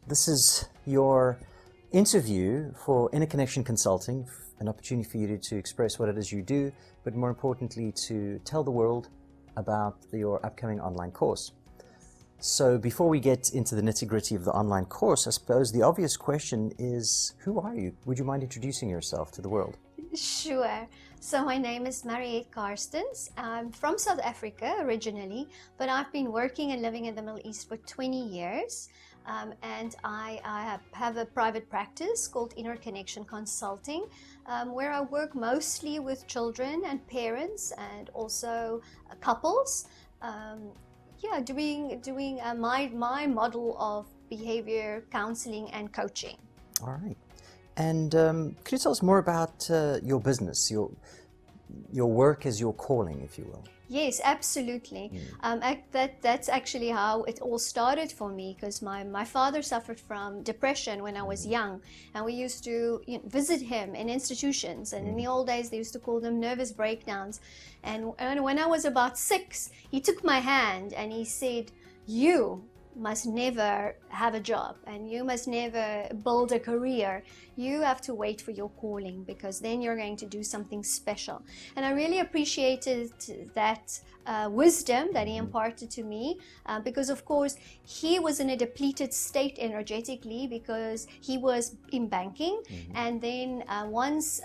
This is your interview for Interconnection Consulting, an opportunity for you to express what it is you do, but more importantly, to tell the world about your upcoming online course. So before we get into the nitty-gritty of the online course, I suppose the obvious question is, who are you? Would you mind introducing yourself to the world? Sure. So my name is Mariette Carstens. I'm from South Africa originally, but I've been working and living in the Middle East for 20 years. And I have a private practice called Interconnection Consulting, where I work mostly with children and parents and also couples. Doing my model of behavior counseling and coaching. All right. And could you tell us more about your business, your work as your calling, if you will? Yes, absolutely. That's actually how it all started for me, because my father suffered from depression when I was young, and we used to visit him in institutions, and in the old days they used to call them nervous breakdowns. And when I was about 6, he took my hand and he said, "You must never have a job and you must never build a career. You have to wait for your calling, because then you're going to do something special." And I really appreciated that wisdom that he imparted to me, because of course he was in a depleted state energetically because he was in banking. And then once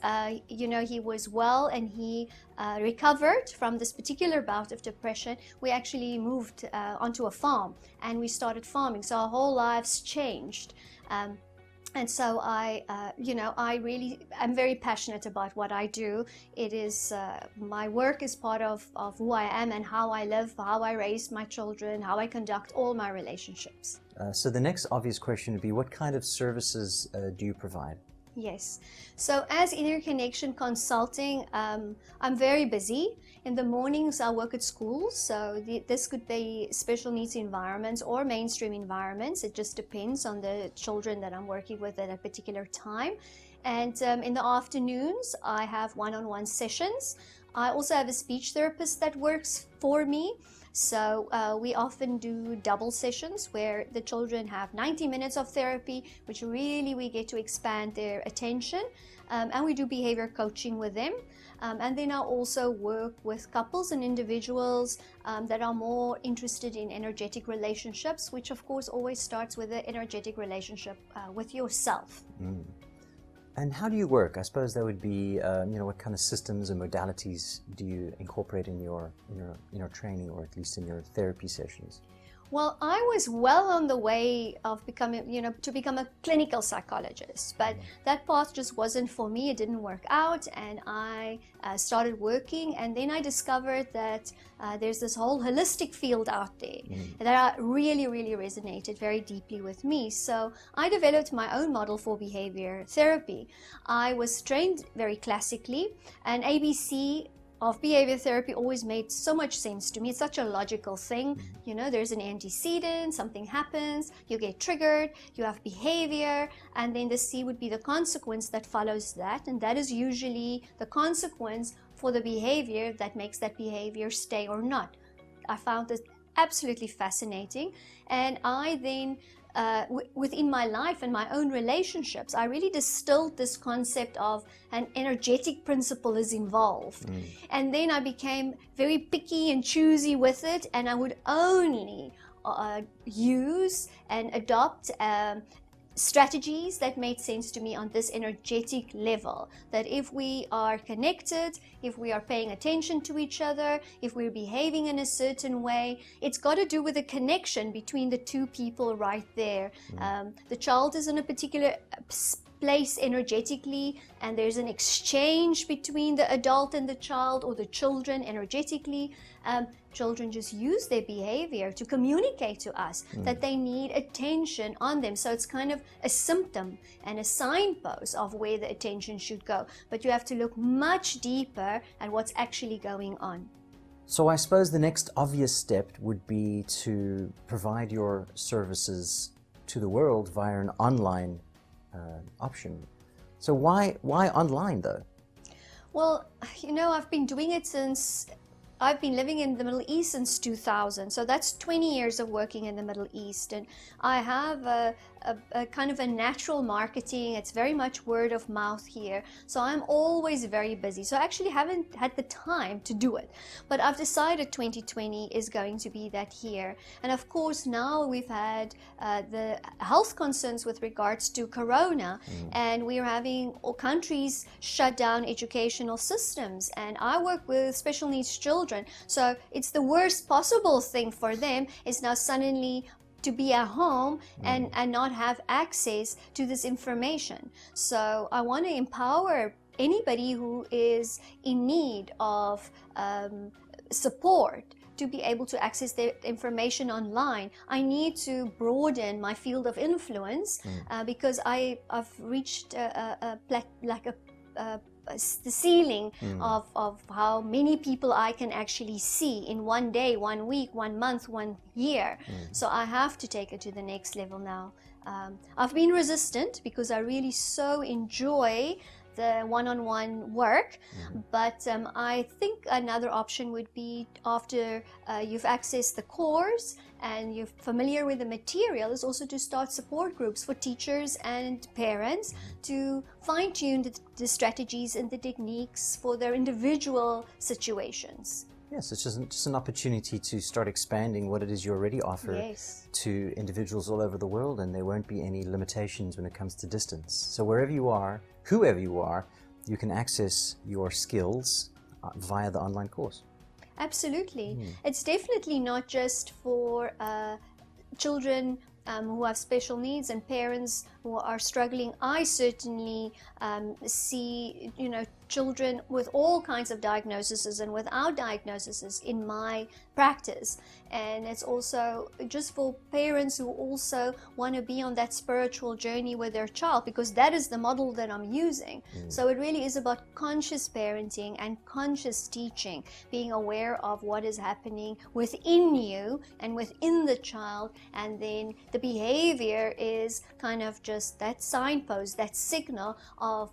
he was well and he recovered from this particular bout of depression, we actually moved onto a farm and we started farming. So our whole lives changed. And so I am very passionate about what I do. It is, my work is part of who I am and how I live, how I raise my children, how I conduct all my relationships. So the next obvious question would be, what kind of services do you provide? Yes. So as Interconnection Consulting, I'm very busy. In the mornings, I work at schools. So this could be special needs environments or mainstream environments. It just depends on the children that I'm working with at a particular time. And in the afternoons, I have one-on-one sessions. I also have a speech therapist that works for me. So we often do double sessions where the children have 90 minutes of therapy, which really we get to expand their attention, and we do behavior coaching with them. And then I also work with couples and individuals that are more interested in energetic relationships, which of course always starts with an energetic relationship with yourself. And how do you work? I suppose that would be, what kind of systems and modalities do you incorporate in your training, or at least in your therapy sessions? Well, I was well on the way of becoming, to become a clinical psychologist, but that path just wasn't for me. It didn't work out, and I started working, and then I discovered that there's this whole holistic field out there that really, really resonated very deeply with me. So I developed my own model for behavior therapy. I was trained very classically, and ABC of behavior therapy always made so much sense to me. It's such a logical thing. There's an antecedent, something happens, you get triggered, you have behavior, and then the C would be the consequence that follows that. And that is usually the consequence for the behavior that makes that behavior stay or not. I found this absolutely fascinating. And I then within my life and my own relationships, I really distilled this concept of an energetic principle is involved. And then I became very picky and choosy with it, and I would only use and adopt strategies that made sense to me on this energetic level. That if we are connected, if we are paying attention to each other, if we're behaving in a certain way, it's got to do with the connection between the two people right there. The child is in a particular place energetically, and there's an exchange between the adult and the child, or the children energetically. Children just use their behavior to communicate to us that they need attention on them. So it's kind of a symptom and a signpost of where the attention should go. But you have to look much deeper at what's actually going on. So I suppose the next obvious step would be to provide your services to the world via an online option. So why online though? Well, I've been doing it since I've been living in the Middle East since 2000, so that's 20 years of working in the Middle East, and I have a kind of a natural marketing. It's very much word of mouth here. So I'm always very busy. So I actually haven't had the time to do it. But I've decided 2020 is going to be that year. And of course, now we've had the health concerns with regards to Corona, and we're having all countries shut down educational systems. And I work with special needs children. So it's the worst possible thing for them is now suddenly to be at home and not have access to this information. So I want to empower anybody who is in need of support to be able to access their information online. I need to broaden my field of influence because I've reached the ceiling of how many people I can actually see in one day, 1 week, 1 month, 1 year. So I have to take it to the next level now. I've been resistant because I really so enjoy the one-on-one work, but I think another option would be after you've accessed the course and you're familiar with the material is also to start support groups for teachers and parents to fine-tune the strategies and the techniques for their individual situations. Yes, it's just an opportunity to start expanding what it is you already offer to individuals all over the world, and there won't be any limitations when it comes to distance. So wherever you are, whoever you are, you can access your skills via the online course. Absolutely. It's definitely not just for children who have special needs and parents who are struggling. I certainly see, children with all kinds of diagnoses and without diagnoses in my practice. And it's also just for parents who also want to be on that spiritual journey with their child, because that is the model that I'm using. So it really is about conscious parenting and conscious teaching, being aware of what is happening within you and within the child, and then the behavior is kind of just that signpost, that signal of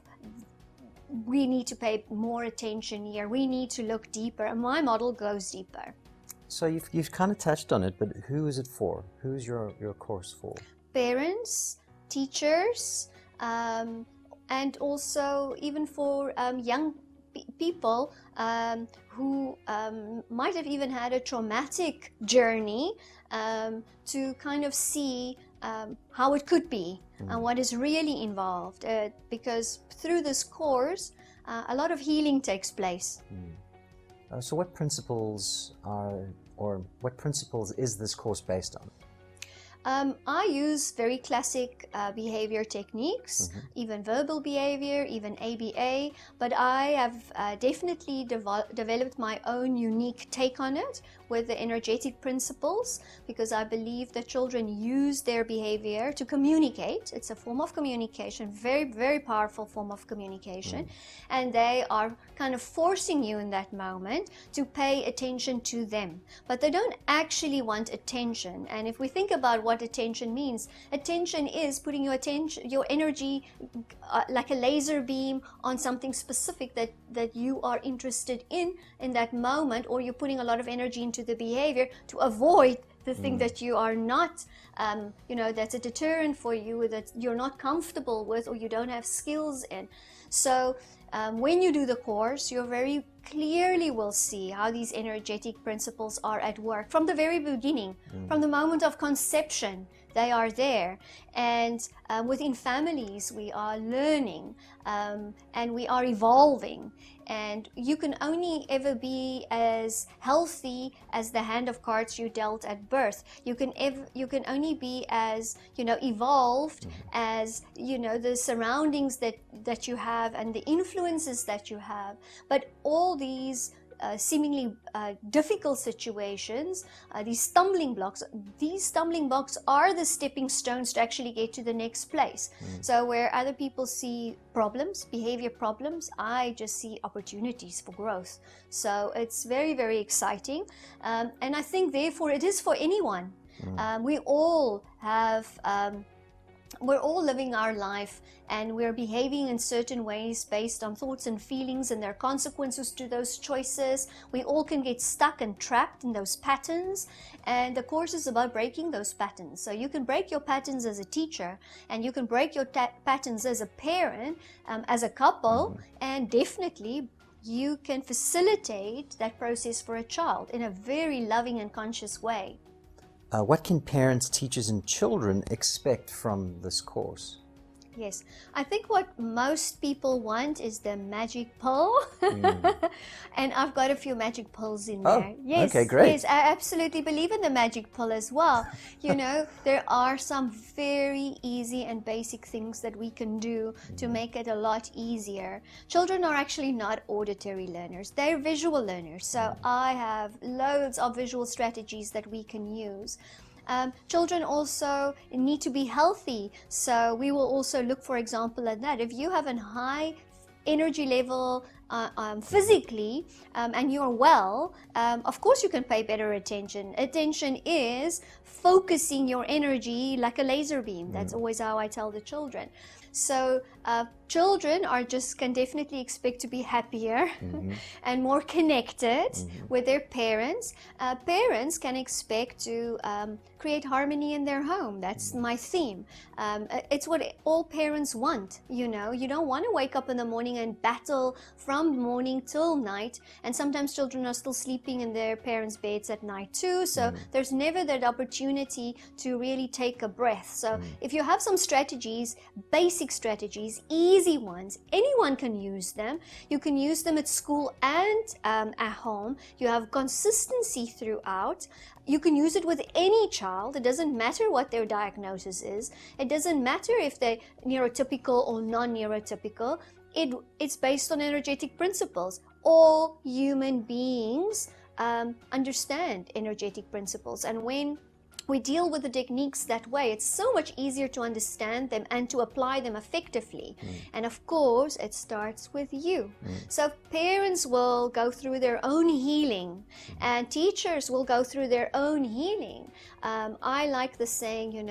we need to pay more attention here, we need to look deeper, and my model goes deeper. So you've kind of touched on it, but who is it for? Who's your course for? Parents, teachers, and also even for young people who might have even had a traumatic journey to kind of see how it could be and what is really involved, because through this course a lot of healing takes place. So what principles is this course based on? I use very classic behavior techniques, even verbal behavior, even ABA, but I have definitely developed my own unique take on it with the energetic principles, because I believe that children use their behavior to communicate. It's a form of communication, very, very powerful form of communication, and they are kind of forcing you in that moment to pay attention to them, but they don't actually want attention. And if we think about what attention means, attention is putting your energy like a laser beam on something specific that you are interested in that moment, or you're putting a lot of energy into the behavior to avoid the thing that you are not, that's a deterrent for you, that you're not comfortable with or you don't have skills in. So when you do the course, you very clearly will see how these energetic principles are at work from the very beginning, from the moment of conception. They are there, and within families we are learning and we are evolving, and you can only ever be as healthy as the hand of cards you dealt at birth. You can only be as evolved as the surroundings that you have and the influences that you have. But all these seemingly difficult situations, these stumbling blocks are the stepping stones to actually get to the next place. So where other people see problems, behavior problems, I just see opportunities for growth. So it's very, very exciting, and I think therefore it is for anyone. We all have we're all living our life and we're behaving in certain ways based on thoughts and feelings and their consequences to those choices. We all can get stuck and trapped in those patterns, and the course is about breaking those patterns. So you can break your patterns as a teacher, and you can break your patterns as a parent, as a couple, and definitely you can facilitate that process for a child in a very loving and conscious way. What can parents, teachers, and children expect from this course? Yes, I think what most people want is the magic pill. And I've got a few magic pills in there. Yes, okay, great. Yes, I absolutely believe in the magic pill as well. You know, there are some very easy and basic things that we can do to make it a lot easier. Children are actually not auditory learners. They're visual learners. So I have loads of visual strategies that we can use. Children also need to be healthy, so we will also look, for example, at that. If you have a high energy level physically and you're well, of course you can pay better attention. Attention is focusing your energy like a laser beam. That's always how I tell the children. So children can definitely expect to be happier and more connected with their parents. Parents can expect to create harmony in their home. That's my theme. It's what all parents want. You know, you don't want to wake up in the morning and battle from morning till night. And sometimes children are still sleeping in their parents' beds at night too. So there's never that opportunity to really take a breath. So if you have some strategies, basic strategies, easy ones, anyone can use them. You can use them at school and at home. You have consistency throughout. You can use it with any child. It doesn't matter what their diagnosis is. It doesn't matter if they're neurotypical or non-neurotypical. It's based on energetic principles. All human beings understand energetic principles, and when we deal with the techniques that way, it's so much easier to understand them and to apply them effectively. And of course, it starts with you. So parents will go through their own healing, and teachers will go through their own healing. I like the saying,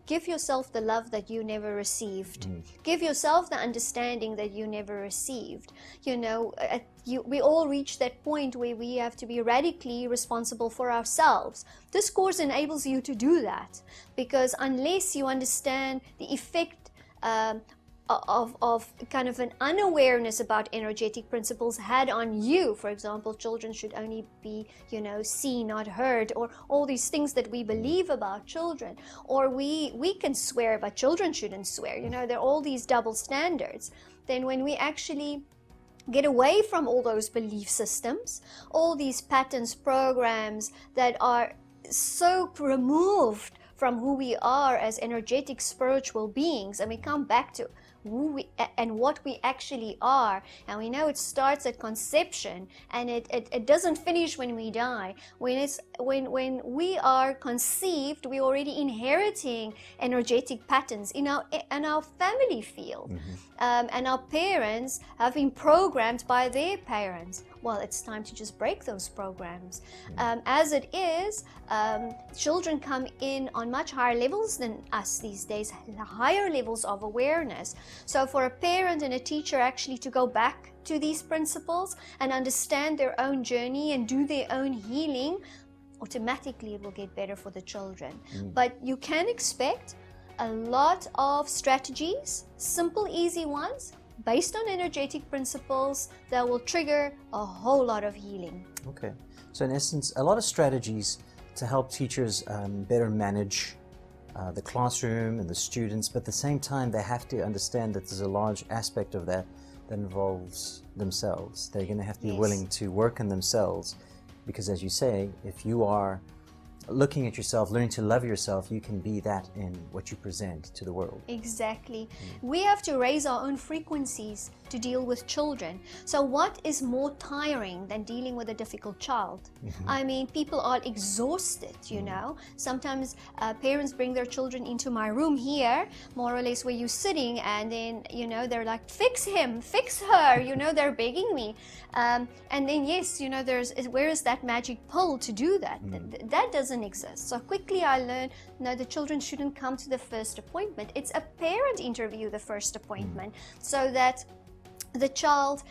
give yourself the love that you never received. Give yourself the understanding that you never received. We all reach that point where we have to be radically responsible for ourselves. This course enables you to do that, because unless you understand the effect of kind of an unawareness about energetic principles had on you. For example, children should only be, seen, not heard, or all these things that we believe about children. Or we can swear, but children shouldn't swear. There are all these double standards. Then when we actually get away from all those belief systems, all these patterns, programs that are so removed from who we are as energetic spiritual beings, and we come back to who we and what we actually are. And we know it starts at conception, and it doesn't finish when we die. When we are conceived, we're already inheriting energetic patterns in our family field. And our parents have been programmed by their parents. Well, it's time to just break those programs. As it is, children come in on much higher levels than us these days, higher levels of awareness. So for a parent and a teacher actually to go back to these principles and understand their own journey and do their own healing, automatically it will get better for the children. But you can expect a lot of strategies, simple, easy ones, based on energetic principles that will trigger a whole lot of healing. Okay. So in essence, a lot of strategies to help teachers better manage the classroom and the students, but at the same time they have to understand that there's a large aspect of that involves themselves. They're going to have to be willing to work on themselves, because as you say, if you are looking at yourself, learning to love yourself, you can be that in what you present to the world. Exactly. We have to raise our own frequencies to deal with children. So what is more tiring than dealing with a difficult child? I mean, people are exhausted, Sometimes parents bring their children into my room here, more or less where you're sitting, and then, they're like, fix him, fix her, they're begging me. And then, yes, where is that magic pill to do that? That doesn't doesn't exist. So quickly I learned, no, the children shouldn't come to the first appointment. It's a parent interview, the first appointment, so that the child,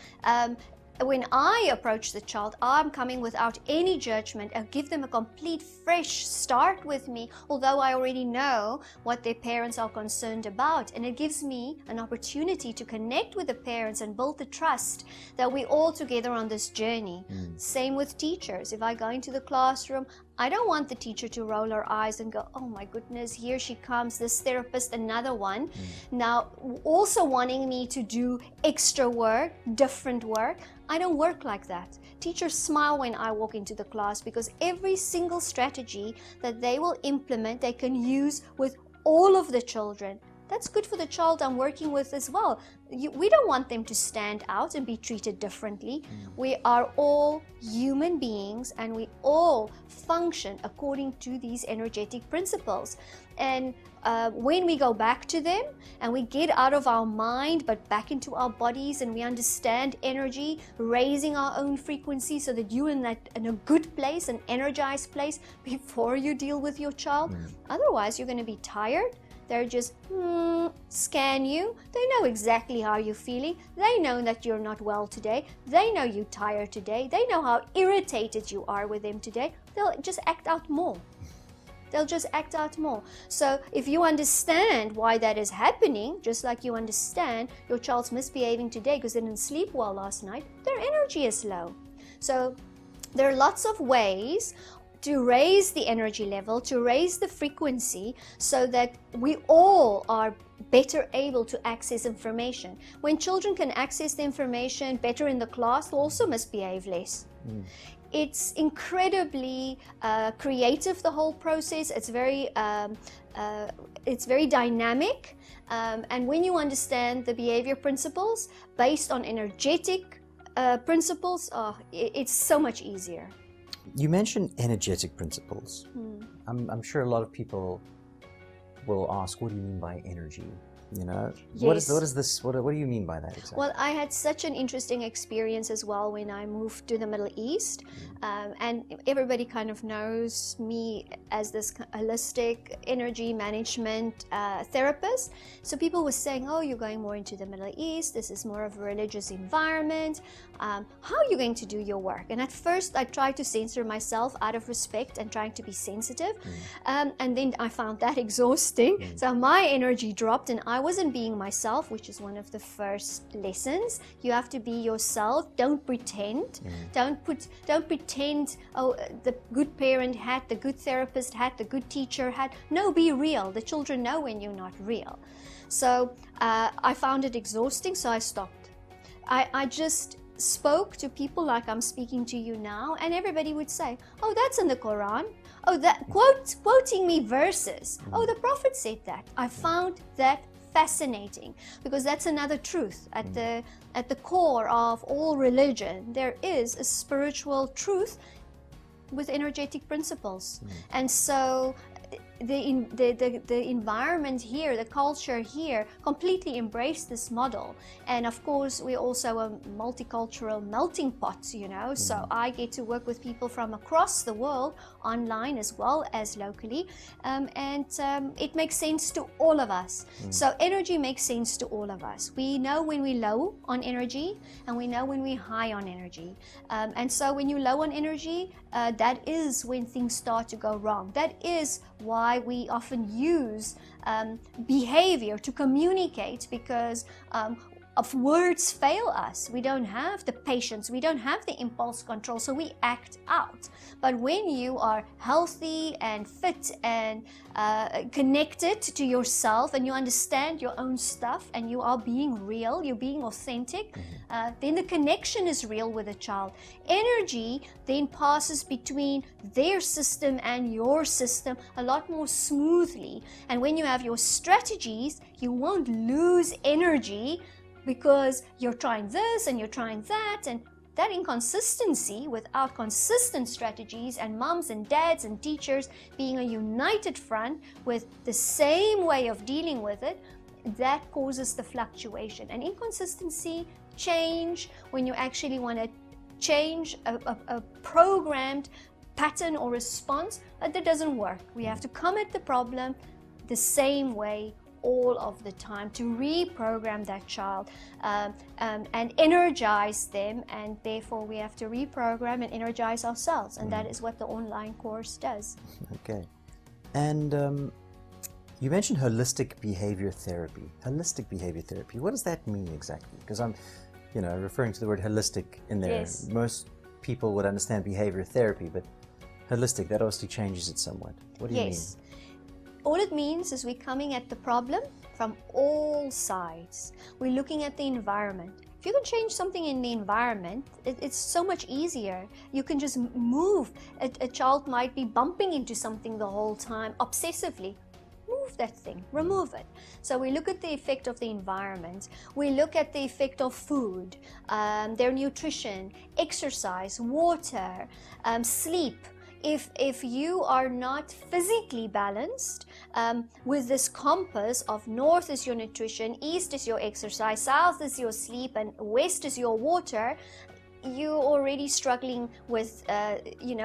when I approach the child, I'm coming without any judgment. I give them a complete fresh start with me, although I already know what their parents are concerned about. And it gives me an opportunity to connect with the parents and build the trust that we're all together on this journey. Same with teachers. If I go into the classroom, I don't want the teacher to roll her eyes and go, oh my goodness, here she comes, this therapist, another one. Now, also wanting me to do extra work, different work. I don't work like that. Teachers smile when I walk into the class because every single strategy that they will implement, they can use with all of the children. That's good for the child I'm working with as well. We don't want them to stand out and be treated differently. We are all human beings and we all function according to these energetic principles. And when we go back to them and we get out of our mind but back into our bodies and we understand energy, raising our own frequency so that you're in a good place, an energized place before you deal with your child. Otherwise, you're going to be tired. They're just scan you. They know exactly how you're feeling. They know that you're not well today. They know you're tired today. They know how irritated you are with them today. They'll just act out more. They'll just act out more. So if you understand why that is happening, just like you understand your child's misbehaving today because they didn't sleep well last night, their energy is low. So there are lots of ways to raise the energy level, to raise the frequency so that we all are better able to access information. When children can access the information better in the class, they also misbehave less. It's incredibly creative, the whole process. It's very dynamic. And when you understand the behavior principles based on energetic principles, it's so much easier. You mentioned energetic principles. I'm sure a lot of people will ask, what do you mean by energy? You know, Yes. what is this? What do you mean by that exactly? Well, I had such an interesting experience as well when I moved to the Middle East, and everybody kind of knows me as this holistic energy management therapist. So people were saying, oh, you're going more into the Middle East, this is more of a religious environment, how are you going to do your work? And at first I tried to censor myself out of respect and trying to be sensitive, and then I found that exhausting. So my energy dropped and I wasn't being myself, which is one of the first lessons. You have to be yourself. Don't pretend. Don't pretend, oh, the good parent hat, the good therapist hat, the good teacher hat. No, be real. The children know when you're not real. So I found it exhausting, so I stopped. I just spoke to people like I'm speaking to you now, and everybody would say, oh, that's in the Quran. Oh, that quoting me verses. Oh, the Prophet said that. I found that fascinating because that's another truth at the core of all religion. There is a spiritual truth with energetic principles, and so the environment here, the culture here, completely embraced this model. And of course, we're also a multicultural melting pot, you know. So I get to work with people from across the world, online as well as locally, and it makes sense to all of us. So energy makes sense to all of us. We know when we're low on energy, and we know when we're high on energy. And so when you're low on energy, that is when things start to go wrong. That is why we often use behavior to communicate, because of words fail us. We don't have the patience, we don't have the impulse control, so we act out. But when you are healthy and fit and connected to yourself, and you understand your own stuff, and you are being real, you're being authentic, then the connection is real with the child. Energy then passes between their system and your system a lot more smoothly. And when you have your strategies, you won't lose energy because you're trying this and you're trying that, and that inconsistency without consistent strategies, and moms and dads and teachers being a united front with the same way of dealing with it, that causes the fluctuation. And inconsistency, change, when you actually want to change a programmed pattern or response, but that doesn't work. We have to come at the problem the same way all of the time to reprogram that child and energize them, and therefore we have to reprogram and energize ourselves, and that is what the online course does. Okay. And you mentioned holistic behavior therapy. Holistic behavior therapy, what does that mean exactly? Because I'm, referring to the word holistic in there. Yes. Most people would understand behavior therapy, but holistic, that obviously changes it somewhat. What do you mean? Yes. All it means is we're coming at the problem from all sides. We're looking at the environment. If you can change something in the environment, it's so much easier. You can just move. A child might be bumping into something the whole time obsessively. Move that thing, remove it. So we look at the effect of the environment. We look at the effect of food, their nutrition, exercise, water, sleep. If you are not physically balanced with this compass of north is your nutrition, east is your exercise, south is your sleep, and west is your water, you're already struggling with,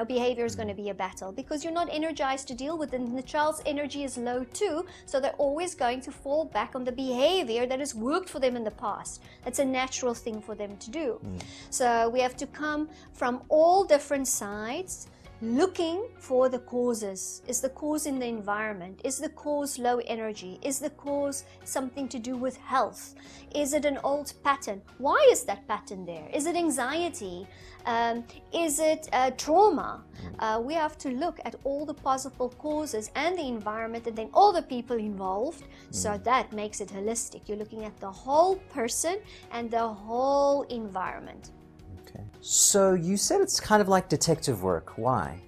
behavior is going to be a battle because you're not energized to deal with it, and the child's energy is low too, so they're always going to fall back on the behavior that has worked for them in the past. It's a natural thing for them to do. So we have to come from all different sides, looking for the causes. Is the cause in the environment? Is the cause low energy? Is the cause something to do with health? Is it an old pattern? Why is that pattern there? Is it anxiety? Is it trauma? We have to look at all the possible causes and the environment, and then all the people involved, so that makes it holistic. You're looking at the whole person and the whole environment. Okay. So you said it's kind of like detective work. Why?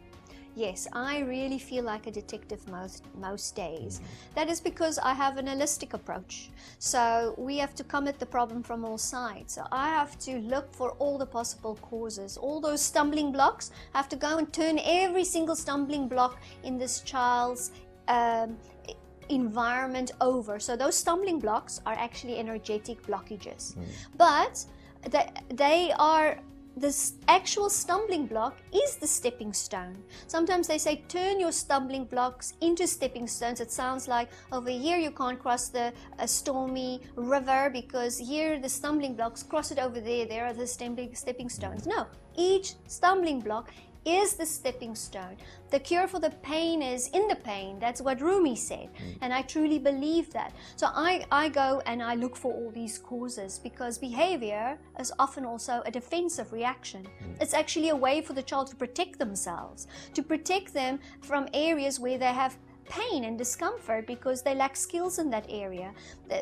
Yes, I really feel like a detective most days. That is because I have an holistic approach. So we have to come at the problem from all sides. So I have to look for all the possible causes, all those stumbling blocks. I have to go and turn every single stumbling block in this child's environment over. So those stumbling blocks are actually energetic blockages. But they are, this actual stumbling block is the stepping stone. Sometimes they say turn your stumbling blocks into stepping stones. It sounds like over here you can't cross the stormy river because here the stumbling blocks, cross it over there, there are the stepping stones. No, each stumbling block is the stepping stone. The cure for the pain is in the pain. That's what Rumi said. And I truly believe that. So I go and I look for all these causes, because behavior is often also a defensive reaction. It's actually a way for the child to protect themselves, to protect them from areas where they have pain and discomfort because they lack skills in that area.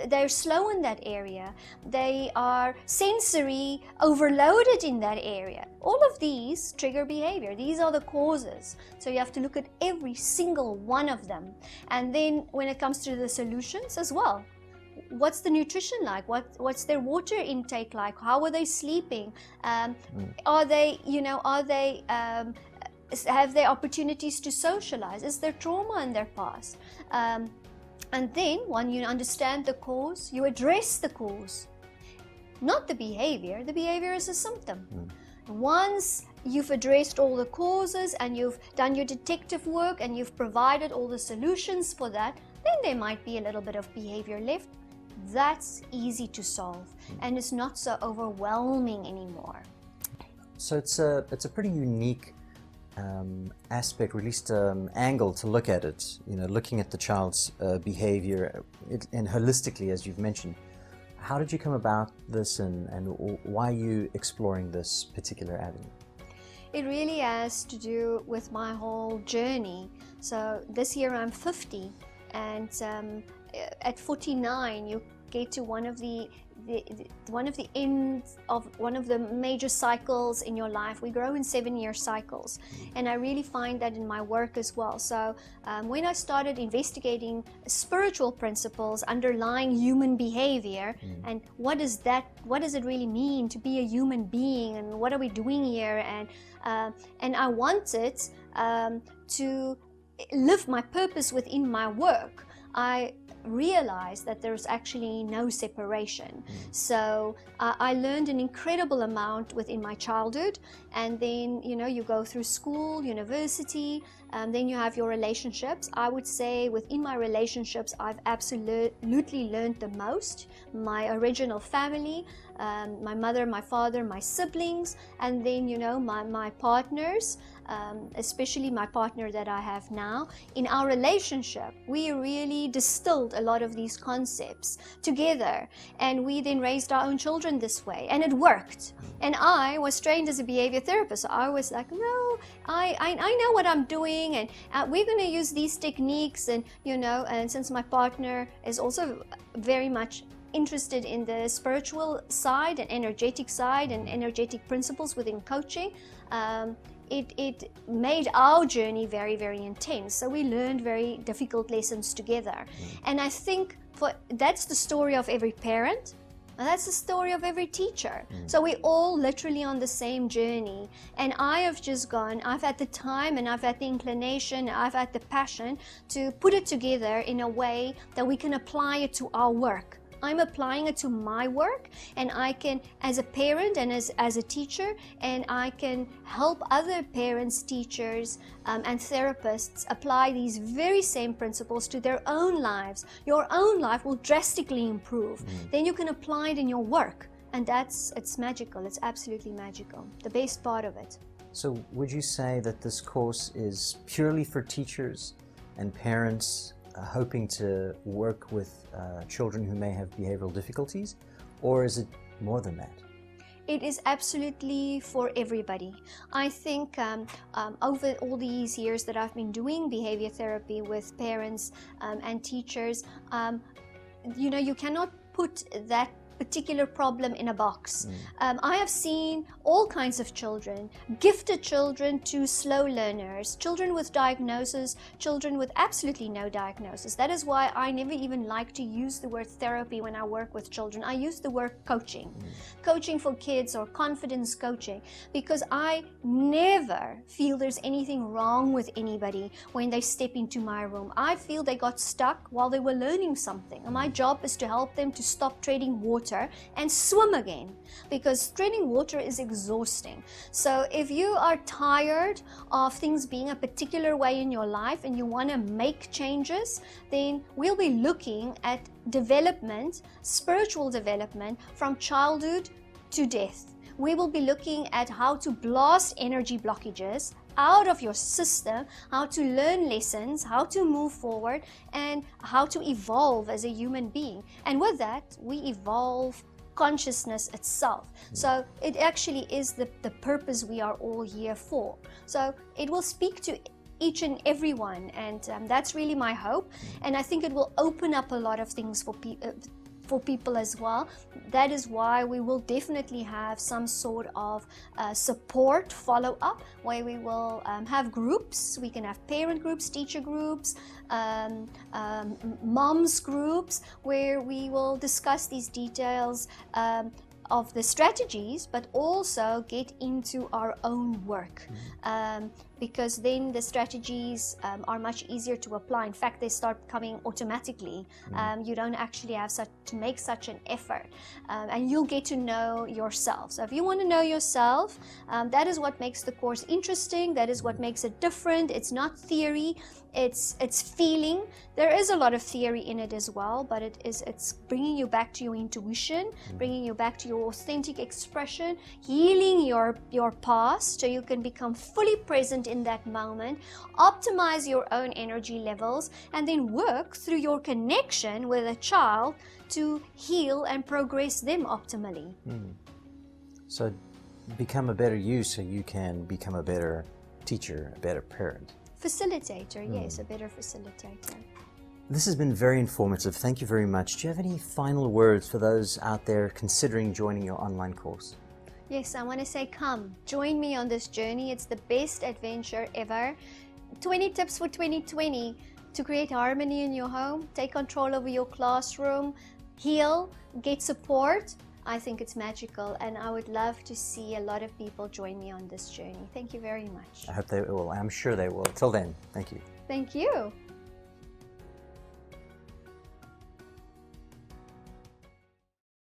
They're slow in that area. They are sensory overloaded in that area. All of these trigger behavior. These are the causes. So you have to look at every single one of them. And then when it comes to the solutions as well, what's the nutrition like? What's their water intake like? How are they sleeping? Are they have they opportunities to socialize? Is there trauma in their past? And then when you understand the cause, you address the cause, not the behavior. The behavior is a symptom. Once you've addressed all the causes and you've done your detective work and you've provided all the solutions for that, then there might be a little bit of behavior left. That's easy to solve, and it's not so overwhelming anymore. So it's a pretty unique aspect, or at least angle to look at it, looking at the child's behavior and holistically, as you've mentioned. How did you come about this, and why are you exploring this particular avenue? It really has to do with my whole journey. So this year I'm 50, and at 49 you get to one of the ends of one of the major cycles in your life. We grow in 7-year cycles, and I really find that in my work as well. So when I started investigating spiritual principles underlying human behavior, and what does it really mean to be a human being, and what are we doing here, and I wanted to live my purpose within my work. I realized that there's actually no separation. So I learned an incredible amount within my childhood, and then you go through school, university, then you have your relationships. I would say within my relationships I've absolutely learned the most. My original family, my mother, my father, my siblings, and then my partners, especially my partner that I have now. In our relationship, we really distilled a lot of these concepts together, and we then raised our own children this way, and it worked. And I was trained as a behavior therapist, so I was like, no, I know what I'm doing, and we're going to use these techniques, and and since my partner is also very much interested in the spiritual side and energetic principles within coaching, it made our journey very, very intense. So we learned very difficult lessons together. And I think that's the story of every parent, and that's the story of every teacher. So we're all literally on the same journey. And I have just I've had the time, and I've had the inclination, I've had the passion to put it together in a way that we can apply it to our work. I'm applying it to my work, and I can, as a parent and as a teacher, and I can help other parents, teachers, and therapists apply these very same principles to their own lives. Your own life will drastically improve. Then you can apply it in your work, and it's magical. It's absolutely magical. The best part of it. So would you say that this course is purely for teachers and parents hoping to work with children who may have behavioral difficulties, or is it more than that? It is absolutely for everybody. I think over all these years that I've been doing behavior therapy with parents and teachers, you cannot put that particular problem in a box. I have seen all kinds of children, gifted children to slow learners, children with diagnosis, children with absolutely no diagnosis. That is why I never even like to use the word therapy when I work with children. I use the word coaching. Coaching for kids, or confidence coaching, because I never feel there's anything wrong with anybody when they step into my room. I feel they got stuck while they were learning something, and my job is to help them to stop treading water and swim again, because treading water is exhausting. So if you are tired of things being a particular way in your life and you want to make changes, then we'll be looking at development, spiritual development, from childhood to death. We will be looking at how to blast energy blockages out of your system, how to learn lessons, how to move forward, and how to evolve as a human being. And with that, we evolve consciousness itself. So it actually is the purpose we are all here for. So it will speak to each and every one, and that's really my hope. And I think it will open up a lot of things for people as well. That is why we will definitely have some sort of support follow-up, where we will have groups. We can have parent groups, teacher groups, moms groups, where we will discuss these details of the strategies, but also get into our own work. Because then the strategies are much easier to apply. In fact, they start coming automatically. You don't actually have to make such an effort, and you'll get to know yourself. So if you want to know yourself, that is what makes the course interesting. That is what makes it different. It's not theory, it's feeling. There is a lot of theory in it as well, but it's bringing you back to your intuition, bringing you back to your authentic expression, healing your past, so you can become fully present in that moment, optimize your own energy levels, and then work through your connection with a child to heal and progress them optimally. So become a better you, so you can become a better teacher, a better parent. Facilitator, yes, a better facilitator. This has been very informative. Thank you very much. Do you have any final words for those out there considering joining your online course? Yes, I want to say, come, join me on this journey. It's the best adventure ever. 20 tips for 2020 to create harmony in your home, take control over your classroom, heal, get support. I think it's magical, and I would love to see a lot of people join me on this journey. Thank you very much. I hope they will. I'm sure they will. Till then, thank you. Thank you.